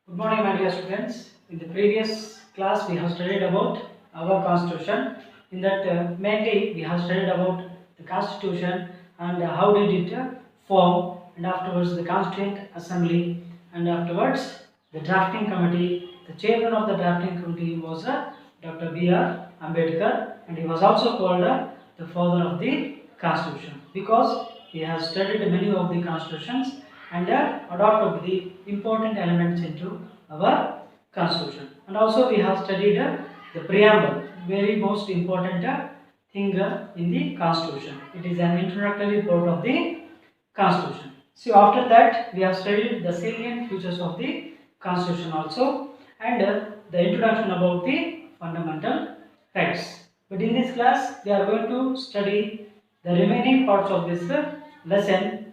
Good morning, my dear students. In the previous class, we have studied about our constitution. In that, mainly we have studied about the constitution and how did it form, and afterwards the constituent assembly, and afterwards the drafting committee. The chairman of the drafting committee was Dr. B.R. Ambedkar, and he was also called the father of the constitution because he has studied many of the constitutions and adopted the important elements into our constitution. And also we have studied the preamble, very most important thing in the constitution. It is an introductory part of the constitution. So after that we have studied the salient features of the constitution also, and the introduction about the fundamental rights. But in this class we are going to study the remaining parts of this lesson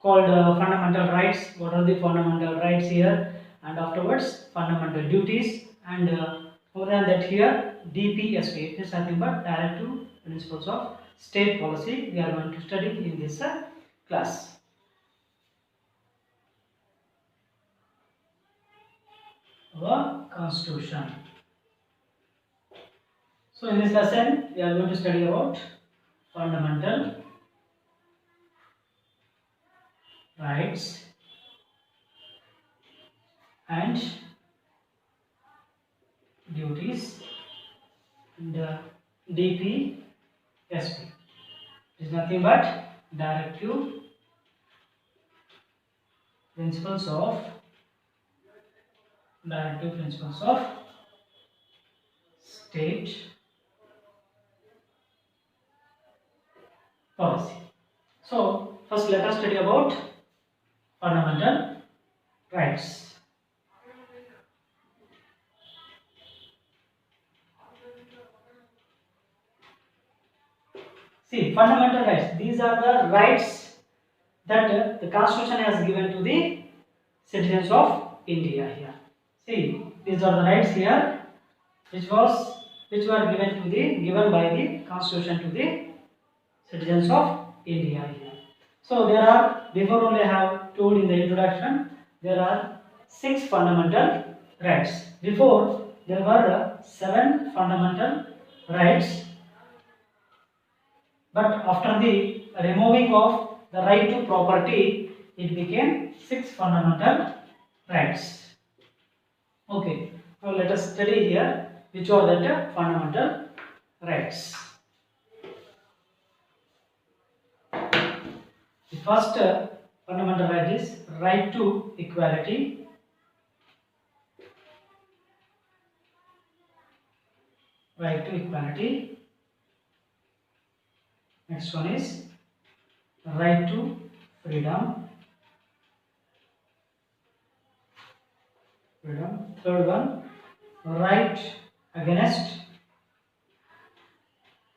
called fundamental rights. What are the fundamental rights here? And afterwards fundamental duties, and more than that here DPSP, it is nothing but directive principles of state policy we are going to study in this class. Our constitution. So in this lesson we are going to study about fundamental rights and duties, and DPSP is nothing but directive principles of state policy. So first let us study about fundamental rights. See, fundamental rights, these are the rights that the constitution has given to the citizens of India here. See, these are the rights here which were given by the constitution to the citizens of India here. So there are, before only I have told in the introduction, there are 6 fundamental rights. Before there were 7 fundamental rights, but after the removing of the right to property, it became 6 fundamental rights. Okay, now let us study here which are the fundamental rights. The first fundamental right is right to equality. Right to equality. Next one is right to freedom. Third one, right against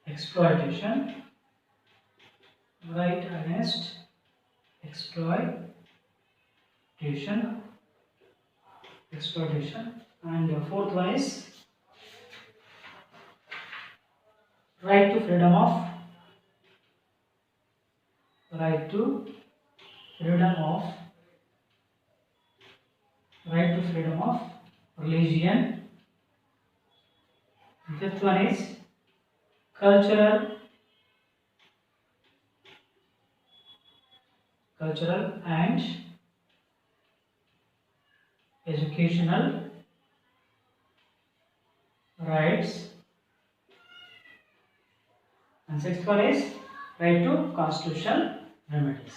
exploitation. Right against exploitation. And the fourth one is right to freedom of religion. Fifth one is cultural and educational rights. And sixth one is right to constitutional remedies.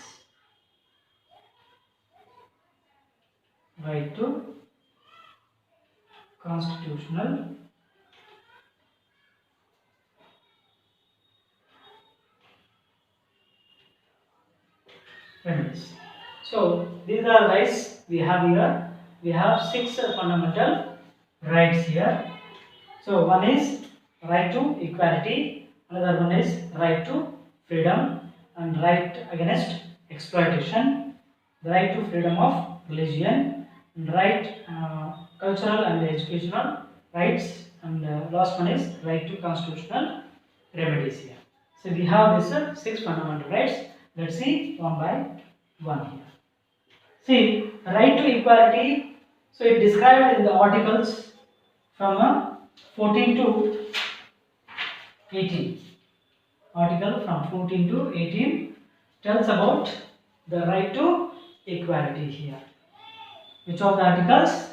Right to constitutional remedies. So these are rights we have here. We have 6 fundamental rights here. So one is right to equality, another one is right to freedom and right against exploitation, the right to freedom of religion, and right cultural and educational rights, and last one is right to constitutional remedies here. So we have these 6 fundamental rights. Let's see one by one here. See, right to equality So it described in the articles from 14 to 18. Article from 14 to 18 tells about the right to equality here. Which of the articles?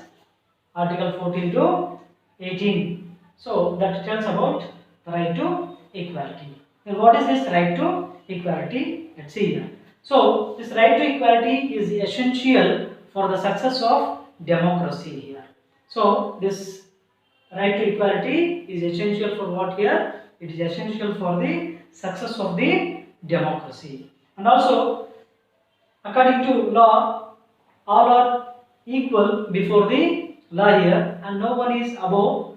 Article 14 to 18. So that tells about the right to equality. Then what is this right to equality? Let's see here. So this right to equality is essential for the success of democracy here. So this right to equality is essential for what here? It is essential for the success of the democracy. And also, according to law, all are equal before the law here, and no one is above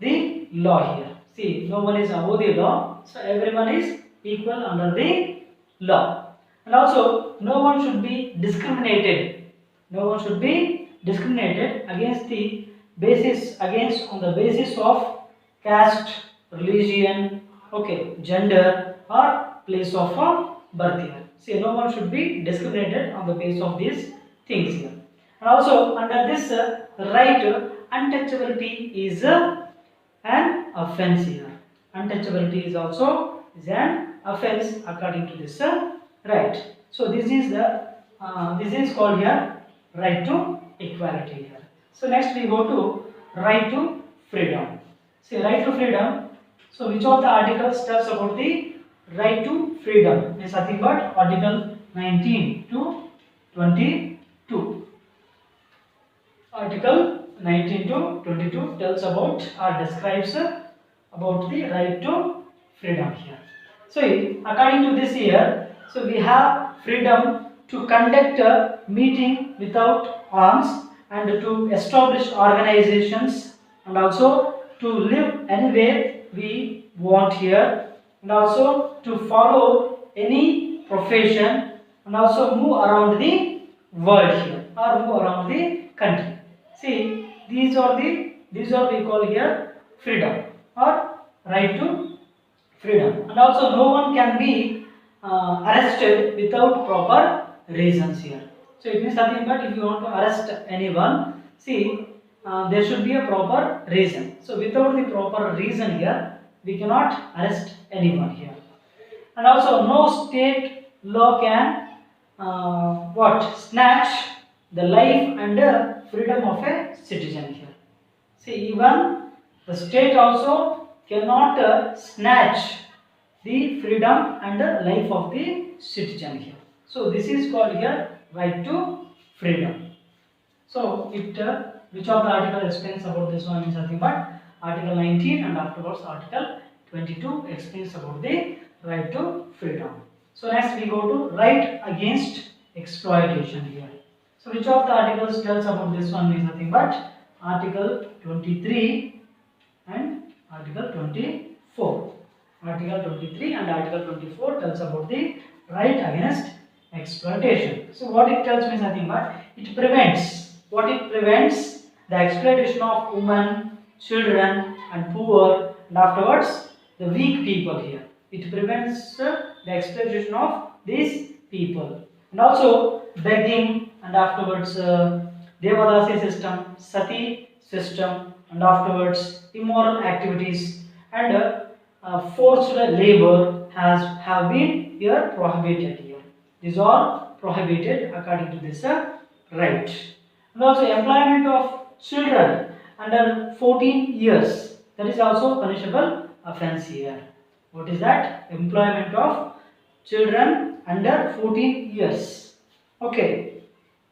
the law here. See, no one is above the law, so everyone is equal under the law. And also, no one should be discriminated. No one should be discriminated against the on the basis of caste, religion, okay, gender, or place of birth here. See, no one should be discriminated on the basis of these things here. And also, under this right, untouchability is an offense here. Untouchability is also an offense according to this right. So this is called here right to equality here. So next we go to right to freedom. See, right to freedom. So which of the articles tells about the right to freedom? Is nothing but Article 19 to 22. Article 19 to 22 tells about or describes about the right to freedom here. So according to this here, so we have freedom to conduct a meeting without arms and to establish organizations and also to live anywhere we want here and also to follow any profession and also move around the world here or move around the country. See, these are we call here freedom or right to freedom. And also no one can be arrested without proper reasons here. So it means nothing but if you want to arrest anyone, see, there should be a proper reason. So without the proper reason here, we cannot arrest anyone here. And also no state law can snatch the life and freedom of a citizen here. See, even the state also cannot snatch the freedom and life of the citizen here. So this is called here right to freedom. So it which of the article explains about this one is nothing but Article 19 and afterwards Article 22 explains about the right to freedom. So next we go to right against exploitation here. So which of the articles tells about this one is nothing but Article 23 and Article 24. Article 23 and Article 24 tells about the right against exploitation. So what it tells means nothing but it prevents. What it prevents? The exploitation of women, children and poor and afterwards the weak people here. It prevents the exploitation of these people. And also begging and afterwards Devadasi system, Sati system and afterwards immoral activities and forced labor have been here prohibited here. These are prohibited according to this right. And also employment of children under 14 years, that is also punishable offense here. What is that? Employment of children under 14 years. Okay,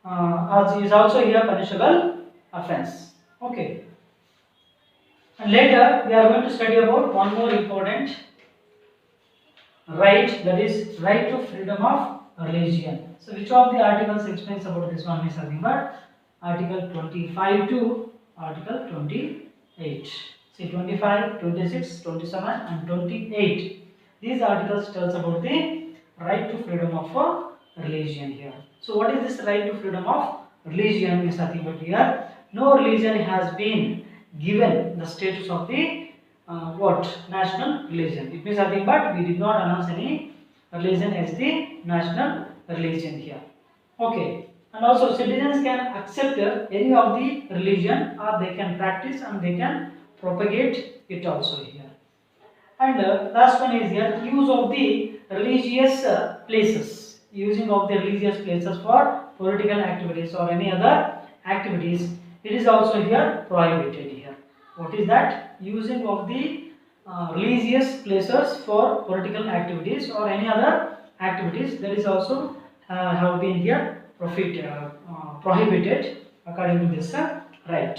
is also here punishable offense. Okay. And later we are going to study about one more important right, that is right to freedom of religion. So which of the articles explains about this one is nothing but Article 25 to Article 28. See 25, 26, 27 and 28. These articles tells about the right to freedom of religion here. So what is this right to freedom of religion is nothing but here no religion has been given the status of the national religion. It means nothing but we did not announce any religion as the national religion here. Okay. And also citizens can accept any of the religion, or they can practice and they can propagate it also here. And last one is here, use of the religious places. Using of the religious places for political activities or any other activities, it is also here prohibited here. What is that? Using of the religious places for political activities or any other activities, that is also have been here prohibited according to this right.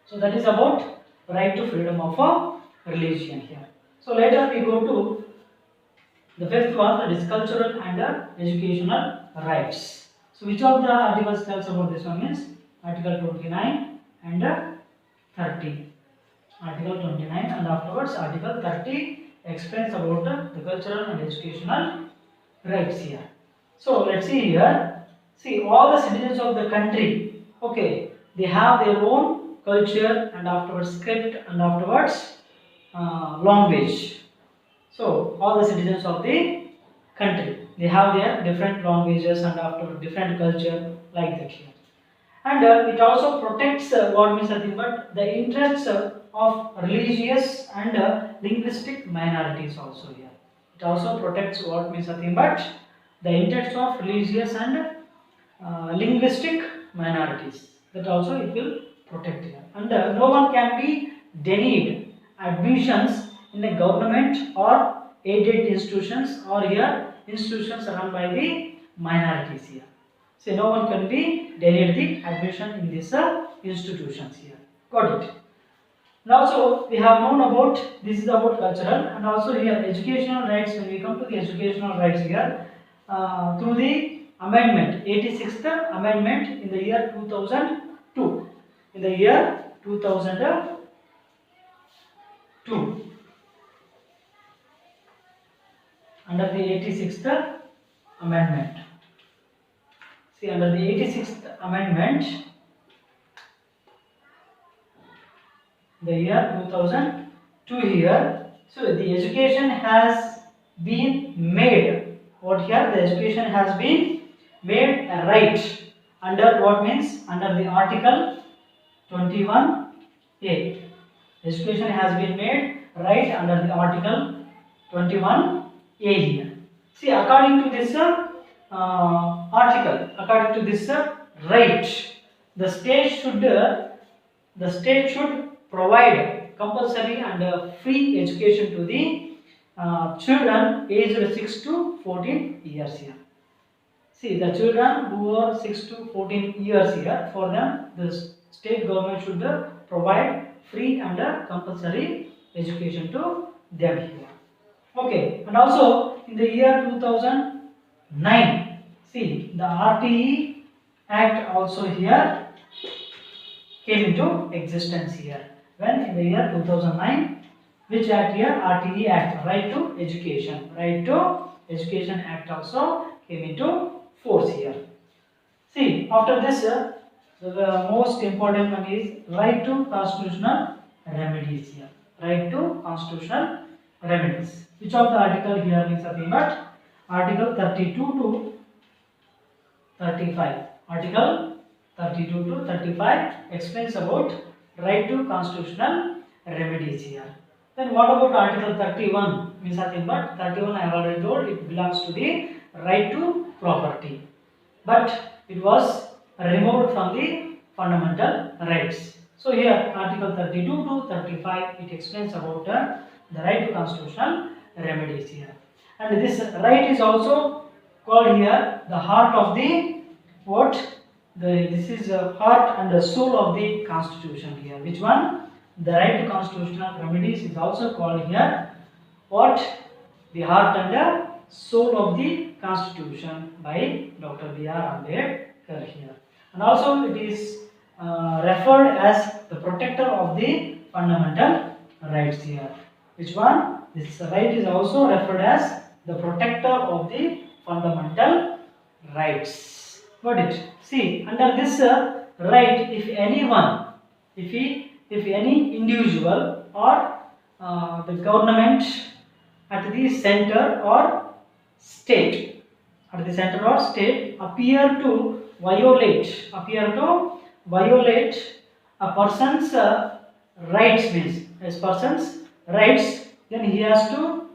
So that is about right to freedom of religion here. So later we go to the fifth one, that is cultural and educational rights. So which of the articles tells about this one means Article 29 and 30. Article 29 and afterwards Article 30 explains about the cultural and educational rights here. So let's see here. See, all the citizens of the country, okay, they have their own culture and afterwards script and afterwards language. So all the citizens of the country, they have their different languages and after different culture like that here. And it also protects what means nothing but the interests of religious and linguistic minorities also here. It also protects what means nothing but the interests of religious and linguistic minorities. That also it will protect here. And no one can be denied admissions in a government or aided institutions or here institutions run by the minorities here. So no one can be denied the admission in these institutions here. Got it. And also we have known about, this is about cultural and also here educational rights. When we come to the educational rights here, through the amendment, 86th amendment in the year 2002. In the year 2002. Under the 86th amendment. See, under the 86th amendment, the year 2002 here, so the education has been made, what here, the education has been made a right under what means, under the article 21A. Education has been made right under the article 21A here. See, according to this article, according to this right, the state should provide compulsory and free education to the children aged 6 to 14 years here. See, the children who are 6 to 14 years here, for them the state government should provide free and compulsory education to them here. Okay, and also in the year 2009, see, the RTE Act also here came into existence here. When in the year 2009, which act here? RTE Act, Right to Education. Right to Education Act also came into force here. See, after this, the most important one is right to constitutional remedies here. Right to constitutional remedies. Which of the article here means nothing but Article 32 to 35. Article 32 to 35 explains about right to constitutional remedies here. Then what about Article 31? Means nothing but 31 I have already told, it belongs to the right to property. But it was removed from the fundamental rights. So here Article 32 to 35 it explains about the right to constitutional remedies here. And this right is also called here the heart of the what? This is the heart and the soul of the constitution here. Which one? The right to constitutional remedies is also called here what? The heart and the soul of the constitution by Dr. B.R. Ambedkar here. And also it is referred as the protector of the fundamental rights here. Which one? This right is also referred as the protector of the fundamental rights. Got it? See, under this right, if anyone, if any individual or the government at the center or state, appear to appear to violate a person's rights, means as person's rights, then he has to,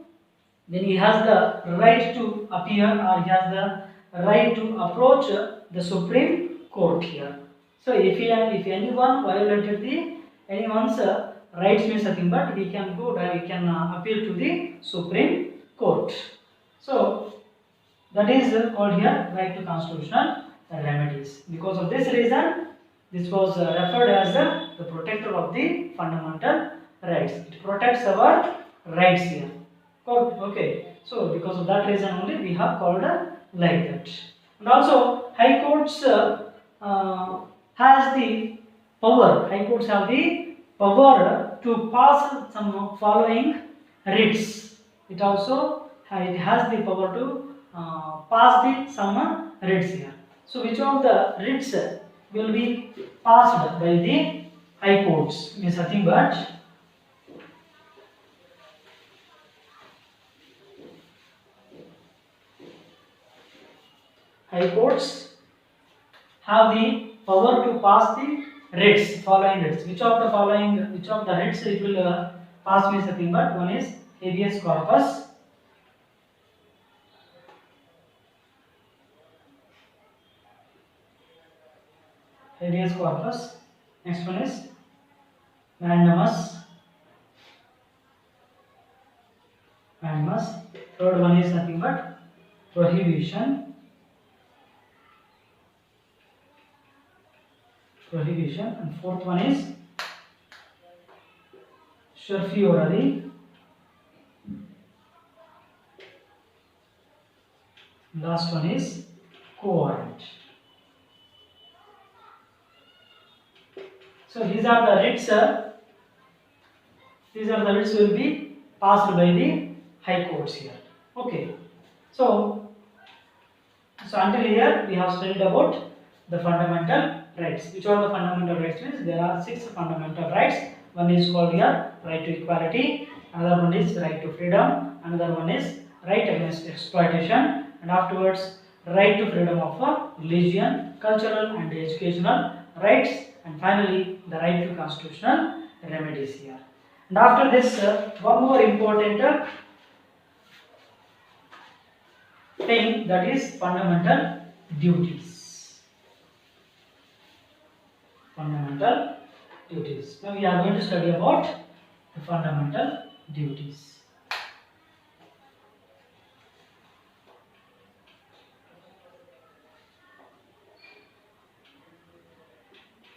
then he has the right to appear, or he has the right to approach the Supreme Court here. So if anyone violated the anyone's rights, means nothing but we can go, we can appeal to the Supreme Court. So that is called here right to constitutional remedies. Because of this reason, this was referred as the protector of the fundamental rights. It protects our rights here. Okay. So because of that reason only we have called like that. And also high courts has the power. High courts have the power to pass some following writs. It also it has the power to pass the some writs here. So which of the writs will be passed by the high courts? Means nothing but high courts have the power to pass the writs, following writs. Which of the writs it will pass, means nothing but one is habeas corpus. Habeas corpus. Next one is mandamus. Mandamus. Third one is nothing but prohibition. Prohibition. And fourth one is certiorari. Last one is co-warrant. So these are the writs. These are the writs will be passed by the high courts here. Okay. So until here we have studied about the fundamental rights. Which are the fundamental rights? Means there are 6 fundamental rights. One is called here right to equality. Another one is right to freedom. Another one is right against exploitation. And afterwards right to freedom of religion, cultural and educational rights. And finally the right to constitutional remedies here. And after this one more important thing, that is fundamental duties. Fundamental duties. Now we are going to study about the fundamental duties.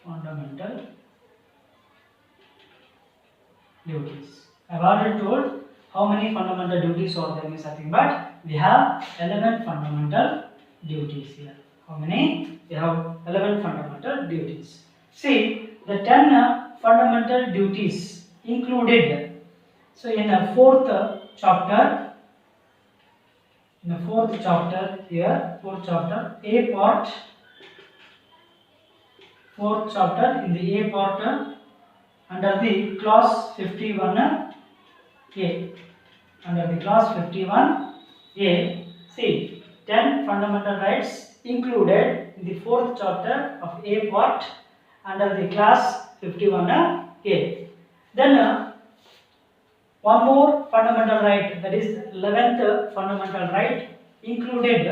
Fundamental duties. I have already told how many fundamental duties are there, means nothing but we have 11 fundamental duties here. How many? We have 11 fundamental duties. See, the 10 fundamental duties included. So in the fourth chapter here, fourth chapter, A part, fourth chapter in the A part under the clause 51A. Under the clause 51A, see 10 fundamental rights included in the fourth chapter of A part under the clause 51A. Then one more fundamental right, that is 11th fundamental right included.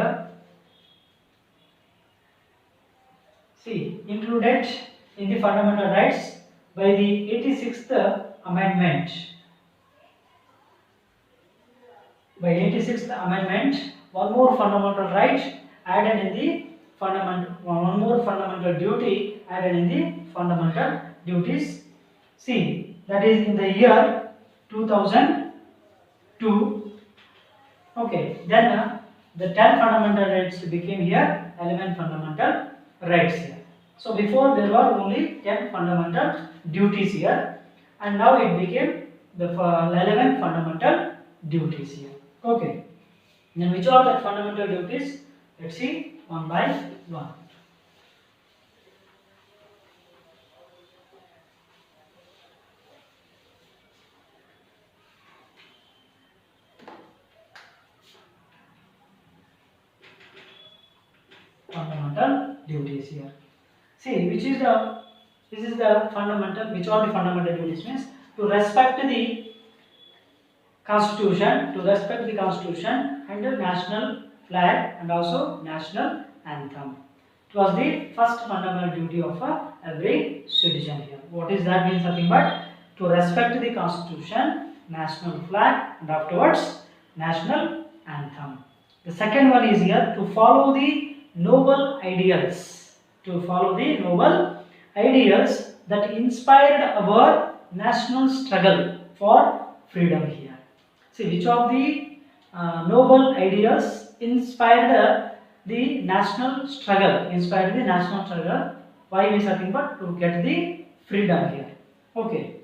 Included in the fundamental rights by the 86th amendment. By 86th amendment, one more fundamental right added in the one more fundamental duty added in the fundamental duties. See, that is in the year 2002. Okay, then the 10 fundamental rights became here 11 fundamental rights here. So before there were only 10 fundamental duties here, and now it became the 11 fundamental duties here. Okay. Then which are the fundamental duties? Let's see one by one. Fundamental duties here. See, this is the fundamental, which are the fundamental duties means to respect the constitution, and the national flag and also national anthem. It was the first fundamental duty of every citizen here. What is that means? Nothing but to respect the constitution, national flag, and afterwards national anthem. The second one is here to follow the noble ideals. To follow the noble ideals that inspired our national struggle for freedom here. See, which of the noble ideas inspired the national struggle? Inspired the national struggle. Why means nothing but to get the freedom here. Okay.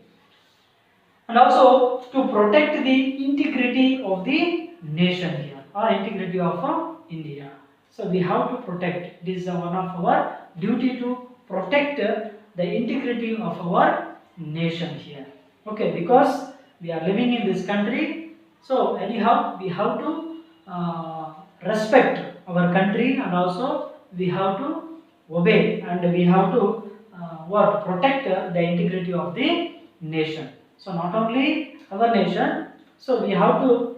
And also to protect the integrity of the nation here, or integrity of India. So we have to protect. This is one of our duty to protect the integrity of our nation here. Okay, because we are living in this country, so anyhow we have to respect our country, and also we have to obey, and we have to protect the integrity of the nation. So not only our nation, so we have to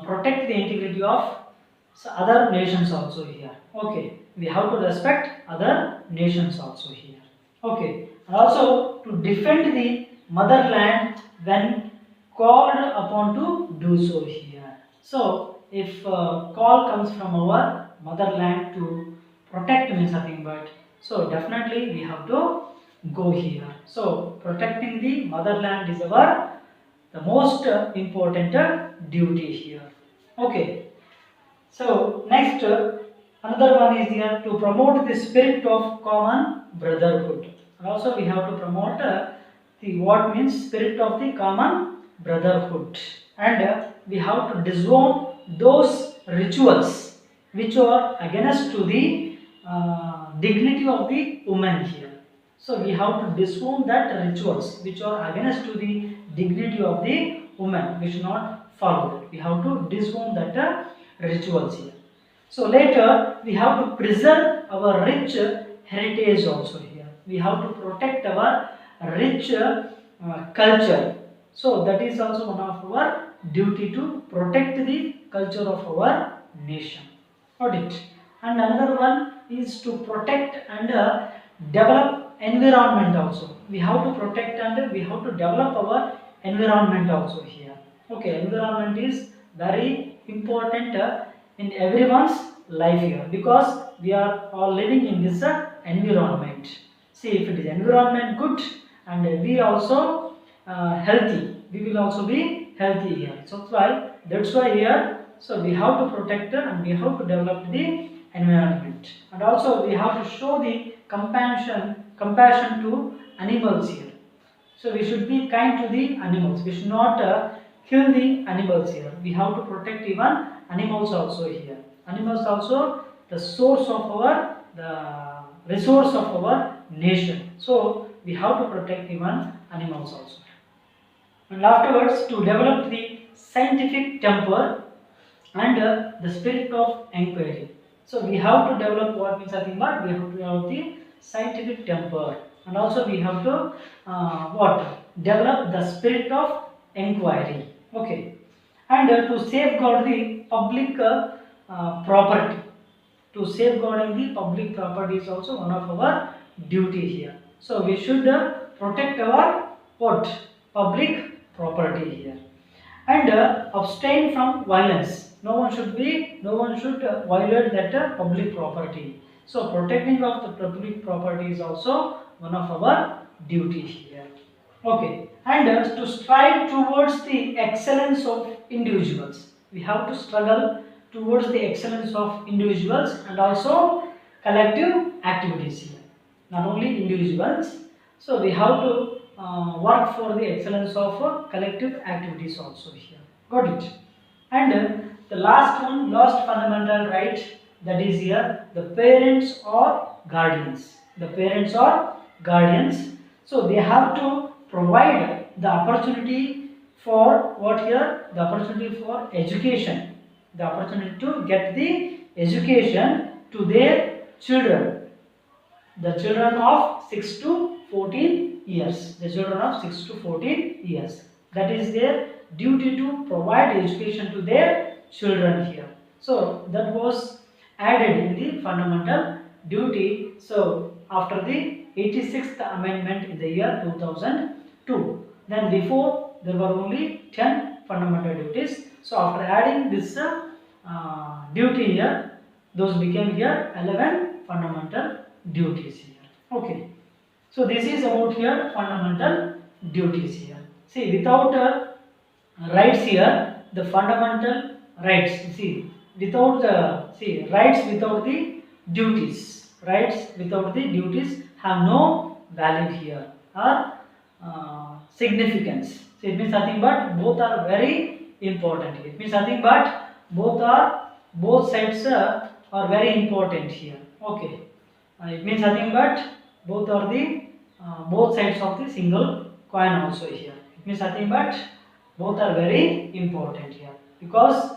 protect the integrity of other nations also here. Okay, we have to respect other nations also here. Okay, and also to defend the motherland when called upon to do so here. So if call comes from our motherland to protect means nothing but, so definitely we have to go here. So protecting the motherland is our the most important duty here. Okay. So next another one is here to promote the spirit of common brotherhood. And also we have to promote the what means spirit of the common brotherhood, and we have to disown those rituals which are against to the dignity of the woman here. So we have to disown that rituals which are against to the dignity of the woman. We should not follow that. We have to disown that rituals here. So later we have to preserve our rich heritage also here. We have to protect our rich culture. So that is also one of our duty to protect the culture of our nation. Got it? And another one is to protect and develop environment also. We have to protect and we have to develop our environment also here. Okay, environment is very important in everyone's life here, because we are all living in this environment. See, if it is environment good and we also healthy, we will also be healthy here. So that's why here, so we have to protect and we have to develop the environment, and also we have to show the compassion to animals here. So we should be kind to the animals. We should not kill the animals here. We have to protect even animals also here. Animals also the source of our, the resource of our nation. So we have to protect even animals also. And afterwards to develop the scientific temper and the spirit of inquiry. So we have to develop what means nothing but we have to develop the scientific temper, and also we have to develop the spirit of inquiry. Okay, and to safeguard the public property. To safeguarding the public property is also one of our duty here. So we should protect our public property here, and abstain from violence. No one should violate that public property. So protecting of the public property is also one of our duty here. Okay, and to strive towards the excellence of individuals. We have to struggle towards the excellence of individuals and also collective activities here. Not only individuals, so we have to work for the excellence of collective activities also here. Got it? And the last fundamental right, that is here, the parents or guardians. The parents or guardians. So they have to provide the opportunity for what here? The opportunity for education. The opportunity to get the education to their children, the children of 6 to 14 years, the children of 6 to 14 years. That is their duty to provide education to their children here. So that was added in the fundamental duty. So after the 86th amendment in the year 2002. Then before there were only 10 fundamental duties. So after adding this duty here, those became here 11 fundamental duties here. Okay. So this is about here fundamental duties here. See, without rights here, the fundamental rights. See, without the rights without the duties, rights without the duties have no value here or significance. So it means nothing but both are very important. It means nothing but both sides are very important here. Okay. It means nothing but both are the both sides of the single coin also here. It means nothing but both are very important here because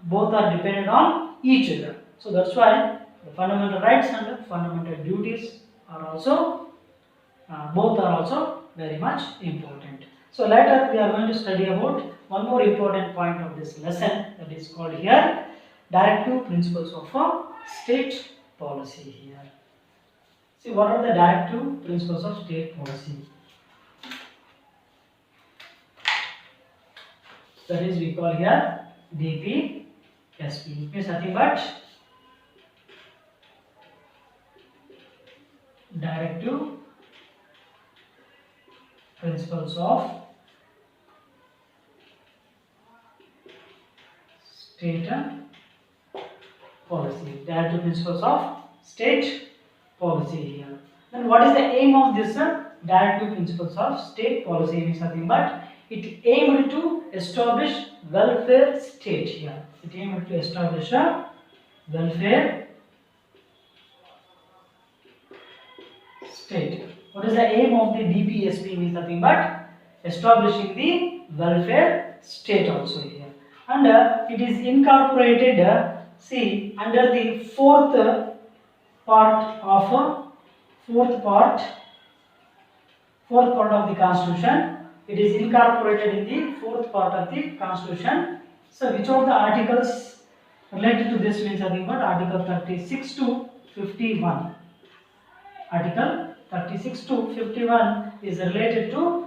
both are dependent on each other. So that's why the fundamental rights and the fundamental duties are also both are also very much important. So later we are going to study about one more important point of this lesson, that is called here directive principles of a state policy here. See, what are the directive principles of state policy? That is, we call here DPSP. It means nothing but directive principles of state policy. Directive principles of state policy here. Then what is the aim of this directive principles of state policy? It means nothing but it aimed to establish welfare state here. It aimed to establish a welfare state. What is the aim of the DPSP? Means nothing but establishing the welfare state also here. And it is incorporated under the fourth part of the Constitution. It is incorporated in the fourth part of the Constitution. So which of the articles related to this means nothing but Article 36 to 51. Article 36 to 51 is related to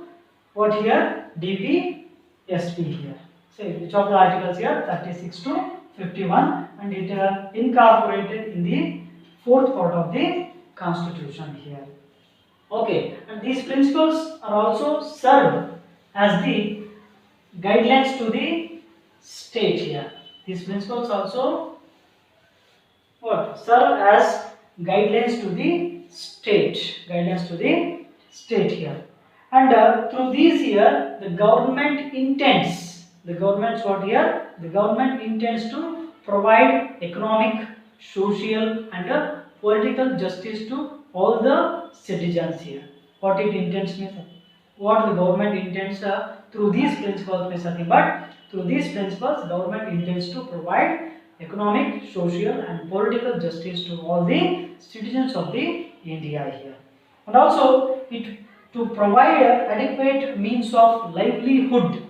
what here? DPSP here. So which of the articles here? 36 to 51, and it incorporated in the fourth part of the Constitution here. Okay, and these principles are also served as the guidelines to the state here. These principles also serve as guidelines to the state. Guidelines to the state here. And through these here, the government intends. The government what here? The government intends to provide economic, social, and political justice to all the citizens here. What it intends means, what the government intends through these principles means nothing but through these principles, government intends to provide economic, social, and political justice to all the citizens of the India here, and also it to provide adequate means of livelihood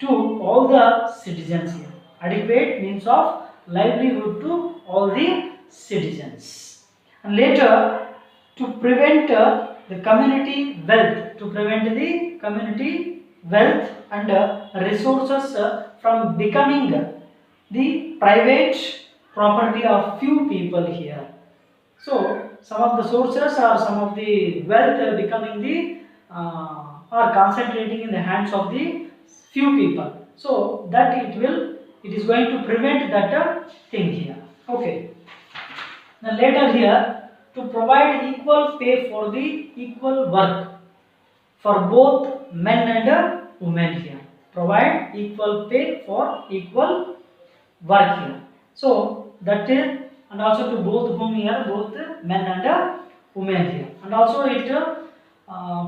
to all the citizens here. Adequate means of livelihood to all the citizens, and later to prevent the community wealth, and resources from becoming the private property of few people here. So some of the sources or some of the wealth becoming the or concentrating in the hands of the few people. So that it is going to prevent that thing here. Okay. Then later here, to provide equal pay for the equal work for both men and women here. Provide equal pay for equal work here. So that is, and also to both whom here, both men and women here. And also it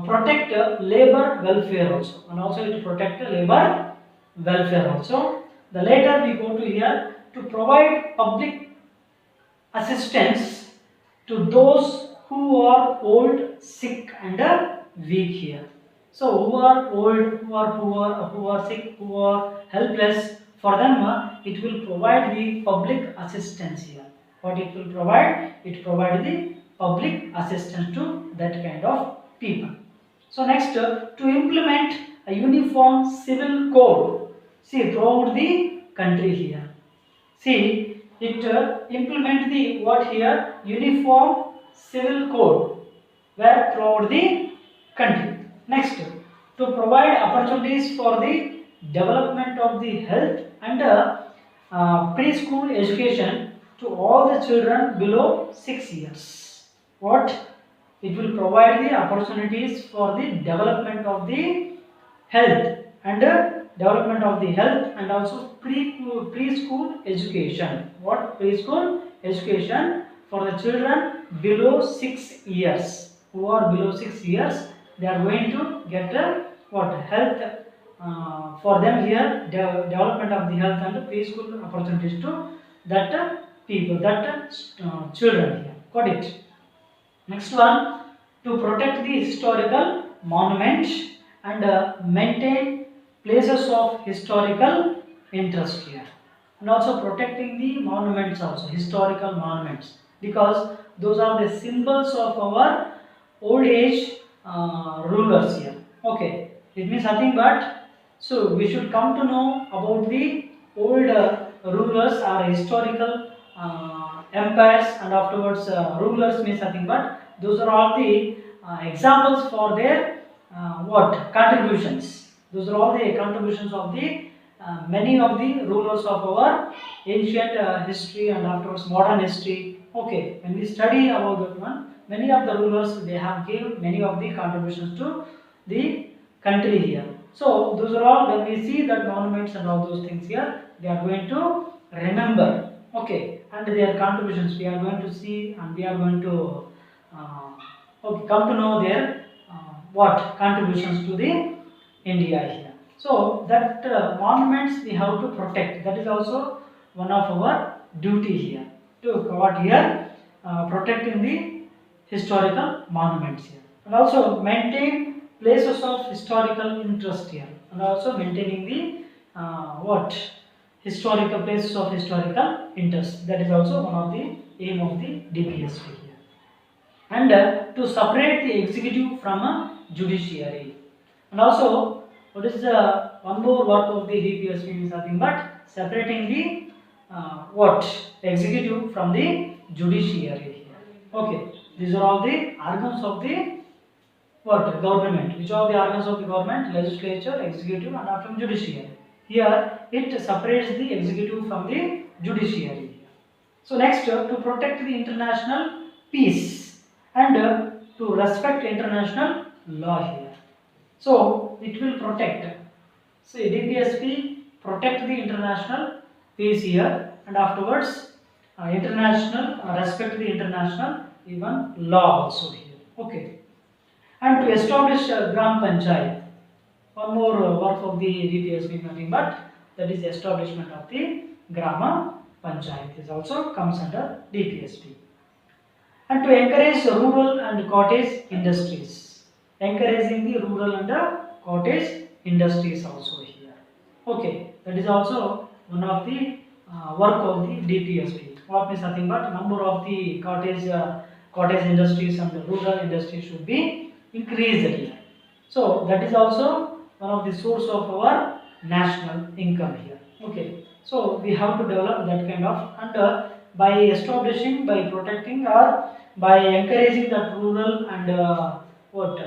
protect labor welfare also. And also it protect labor welfare also. The later we go to here, to provide public assistance to those who are old, sick and weak here. So who are old, who are poor, who are sick, who are helpless, for them it will provide the public assistance here. What it will provide? It provide the public assistance to that kind of people. So next, to implement a uniform civil code, see throughout the country here. See, it implement the what here? Uniform civil code where throughout the country. Next, to provide opportunities for the development of the health and preschool education to all the children below 6 years. What? It will provide the opportunities for the development of the health and development of the health and also preschool education. What? Preschool education for the children below 6 years. Who are below 6 years, they are going to get what? Health for them here, development of the health and preschool opportunities to that people, that children here. Got it? Next one, to protect the historical monuments and maintain places of historical interest here, and also protecting the monuments, also historical monuments, because those are the symbols of our old age rulers here. Okay, it means nothing but, so we should come to know about the old rulers or historical empires, and afterwards rulers means nothing but those are all the examples for their what? Contributions. Those are all the contributions of the many of the rulers of our ancient history and afterwards modern history. Okay, when we study about that one, many of the rulers, they have given many of the contributions to the country here. So those are all, when we see that monuments and all those things here, they are going to remember. Okay, and their contributions we are going to see, and we are going to okay, come to know their what? Contributions to the India here. So that monuments we have to protect. That is also one of our duty here. To what here? Protecting the historical monuments here, and also maintain places of historical interest here, and also maintaining the what? Historical places of historical interest. That is also one of the aim of the DPSP here, and to separate the executive from a judiciary, and also what is one more work of the DPSP is nothing but separating the what? Executive from the judiciary here. Okay, these are all the organs of the what? Government. Which are the organs of the government? Legislature, executive, and after judiciary. Here it separates the executive from the judiciary. So next, to protect the international peace and to respect international law here. So it will protect. See, DPSP protect the international peace here, and afterwards international respect the international even law also here. Okay, and to establish Gram Panchayat. One more work of the DPSP is nothing but that is the establishment of the Grama Panchayat. This also comes under DPSP. And to encourage rural and cottage industries. Encouraging the rural and cottage industries also here. Okay, that is also one of the work of the DPSP. What means nothing but number of the cottage industries and the rural industries should be increased here. So that is also one of the source of our national income here. Okay, so we have to develop that kind of, and by establishing, by protecting, or by encouraging that rural and what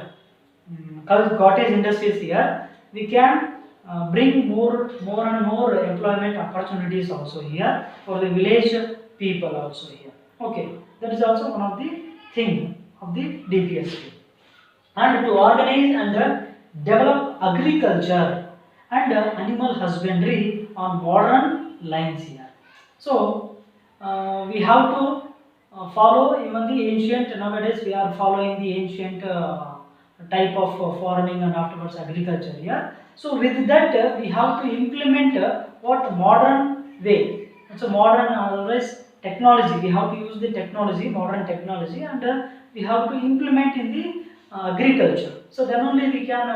cottage industries here, we can bring more and more employment opportunities also here for the village people also here. Okay, that is also one of the thing of the DPSP. And to organize and develop agriculture and animal husbandry on modern lines here. So we have to follow even the ancient, nowadays we are following the ancient type of farming and afterwards agriculture here. So with that we have to implement what? Modern way. So modern always technology. We have to use the technology, modern technology, and we have to implement in the agriculture. So then only we can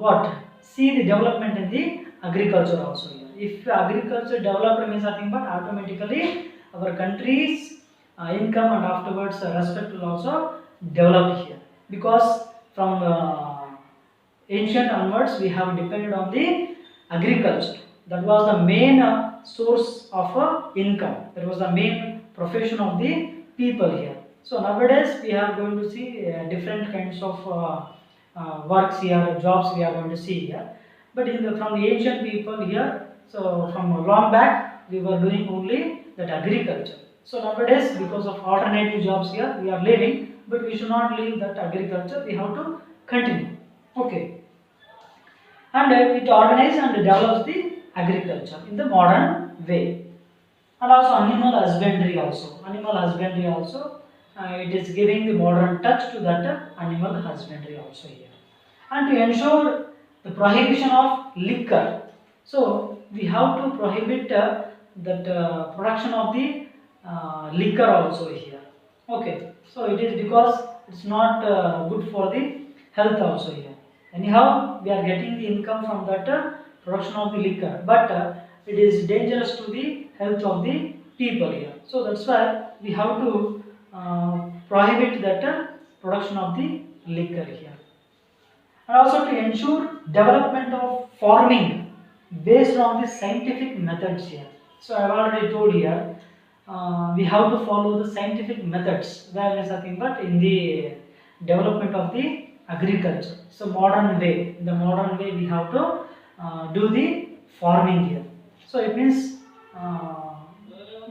what see the development in the agriculture also here. If agriculture developed means nothing but automatically our country's income and afterwards respect will also develop here, because from ancient onwards we have depended on the agriculture. That was the main source of income. That was the main profession of the people here. So nowadays we are going to see different kinds of works here, jobs we are going to see here. But from the ancient people here, so from long back we were doing only that agriculture. So nowadays, because of alternative jobs here, we are leaving, but we should not leave that agriculture. We have to continue. Okay, and it organizes and develops the agriculture in the modern way. And also animal husbandry also. Animal husbandry also, it is giving the modern touch to that animal husbandry also here. And to ensure the prohibition of liquor, so we have to prohibit that production of the liquor also here. Okay, so it is because it's not good for the health also here. Anyhow, we are getting the income from that production of the liquor, but it is dangerous to the health of the people here. So that's why we have to prohibit that production of the liquor here. And also to ensure development of farming based on the scientific methods here. So I have already told here, we have to follow the scientific methods. Where is nothing but in the development of the agriculture. So modern way, in the modern way we have to do the farming here. So it means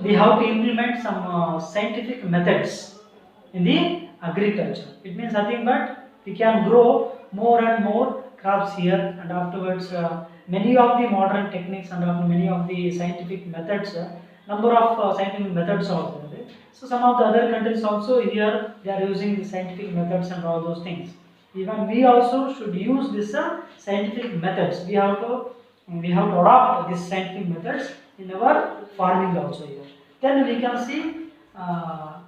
we have to implement some scientific methods in the agriculture. It means nothing but we can grow more and more crops here, and afterwards many of the modern techniques and many of the scientific methods, number of scientific methods are there. So some of the other countries also here they are using the scientific methods and all those things. Even we also should use this scientific methods. We have to adopt these scientific methods in our farming also here. Then we can see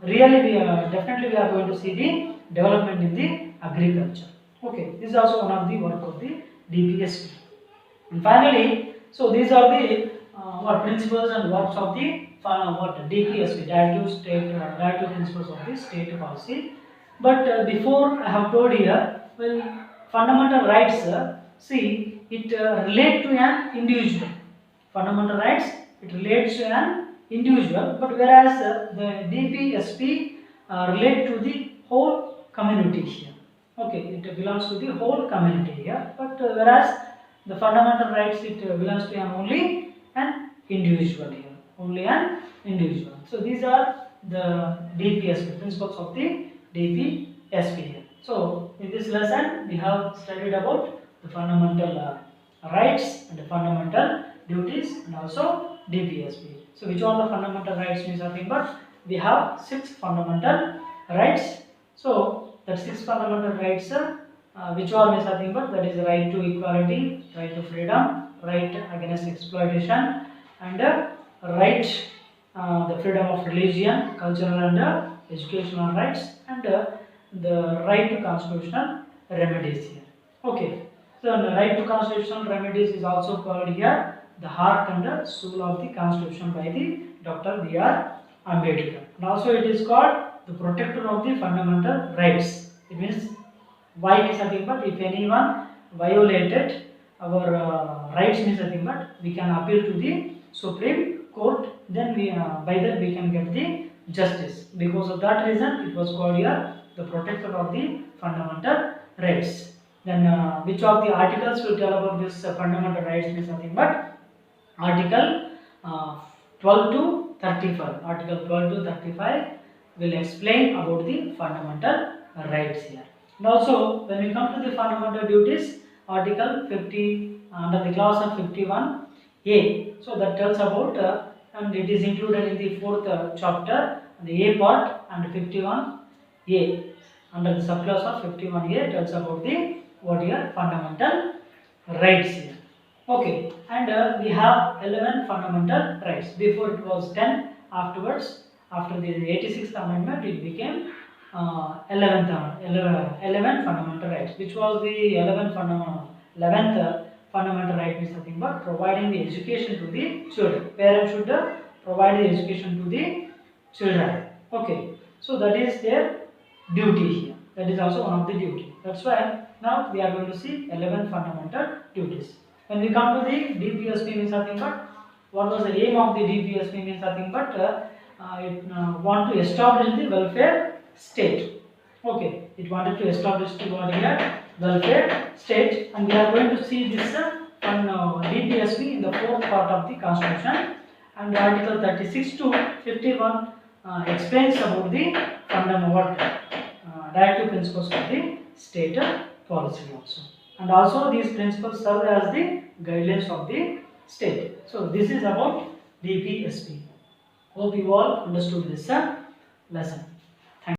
really definitely we are going to see the development in the agriculture. Okay, this is also one of the work of the DPSP. And finally, so these are the what principles and works of the what DPSP, directive principles of the state policy. But before I have told here, well, fundamental rights. See, it relate to an individual. Fundamental rights, it relates to an individual, but whereas the DPSP relate to the whole community here. Okay, it belongs to the whole community here, but whereas the fundamental rights, it belongs to only an individual here, only an individual. So these are the DPSP, principles of the DPSP here. So in this lesson we have studied about the fundamental rights and the fundamental duties and also DPSP. So which are the fundamental rights means nothing but we have 6 fundamental rights. So the 6 fundamental rights, which are means nothing but that is right to equality, right to freedom, right against exploitation, and right the freedom of religion, cultural and educational rights, and the right to constitutional remedies here. Okay, so the right to constitutional remedies is also called here the heart and the soul of the constitution by the Dr. B.R. Ambedkar. And also it is called the protector of the fundamental rights. It means why means nothing but if anyone violated our rights means nothing but we can appeal to the Supreme Court, then we by that we can get the justice. Because of that reason it was called here the protector of the fundamental rights. Then which of the articles will tell about this fundamental rights means nothing but article 12 to 35. Article 12 to 35 will explain about the fundamental rights here. And also when we come to the fundamental duties, article 50 under the clause of 51A, so that tells about and it is included in the 4th chapter, the A part, and 51A under the subclass of 51A tells about the what here fundamental rights here. Okay, and we have 11 fundamental rights. Before it was 10, afterwards, after the 86th amendment, it became 11th fundamental rights. Which was the 11th fundamental right is nothing but providing the education to the children. Parents should provide the education to the children. Okay, so that is their duty here. That is also one of the duty. That's why now we are going to see 11 fundamental duties. When we come to the DPSP means nothing but what was the aim of the DPSP means nothing but it want to establish the welfare state. Okay, it wanted to establish the what here welfare state, and we are going to see this on DPSP in the fourth part of the Constitution, and Article 36 to 51 explains about the fundamental directive principles of the state policy also, and also these principles serve as the guidelines of the state. So this is about DPSP. Hope you all understood this lesson.